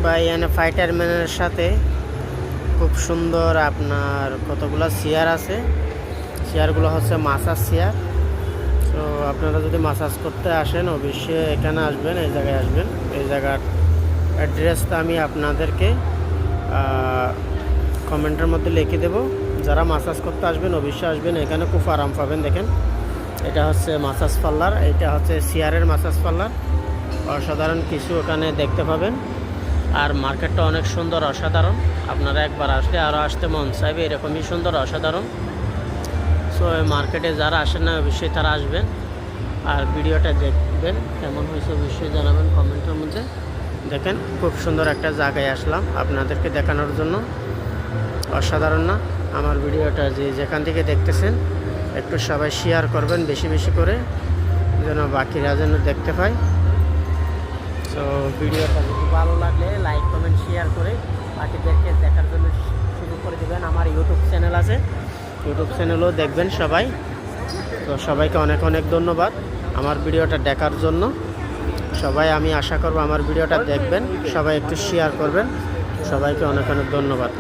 বা এখানে ফাইটারম্যানের সাথে খুব সুন্দর আপনার কতগুলো চেয়ার আছে। চেয়ারগুলো হচ্ছে মাসাজ চেয়ার। তো আপনারা যদি মাসাজ করতে আসেন অবশ্যই এখানে আসবেন, এই জায়গায় আসবেন। এই জায়গার অ্যাড্রেসটা আমি আপনাদেরকে কমেন্টের মধ্যে লিখে দেব। যারা মাসাজ করতে আসবেন অবশ্যই আসবেন, এখানে খুব আরাম পাবেন। দেখেন এটা হচ্ছে মাসাজ পার্লার, এটা হচ্ছে চেয়ারের মাসাজ পার্লার। অসাধারণ কিছু ওখানে দেখতে পাবেন। আর মার্কেটটা অনেক সুন্দর, অসাধারণ। আপনারা একবার আসলে আরও আসতে মন চাইবে, এরকমই সুন্দর, অসাধারণ। সো এই মার্কেটে যারা আসেন না অবশ্যই তারা আসবেন আর ভিডিওটা দেখবেন। কেমন হয়েছে অবশ্যই জানাবেন কমেন্টের মধ্যে। দেখেন খুব সুন্দর একটা জায়গায় আসলাম আপনাদেরকে দেখানোর জন্য। অসাধারণ না? আমার ভিডিওটা যেখান থেকে দেখতেছেন একটু সবাই শেয়ার করবেন বেশি বেশি করে, যেন বাকিরা যেন দেখতে পায়। তো ভিডিওটা যদি ভালো লাগলে লাইক কমেন্ট শেয়ার করে বাকিদেরকে দেখার জন্য শুরু করে দেবেন। আমার ইউটিউব চ্যানেল আছে, ইউটিউব চ্যানেলও দেখবেন সবাই। তো সবাইকে অনেক অনেক ধন্যবাদ আমার ভিডিওটা দেখার জন্য। সবাই আমি আশা করব আমার ভিডিওটা দেখবেন, সবাই একটু শেয়ার করবেন। সবাইকে অনেক অনেক ধন্যবাদ।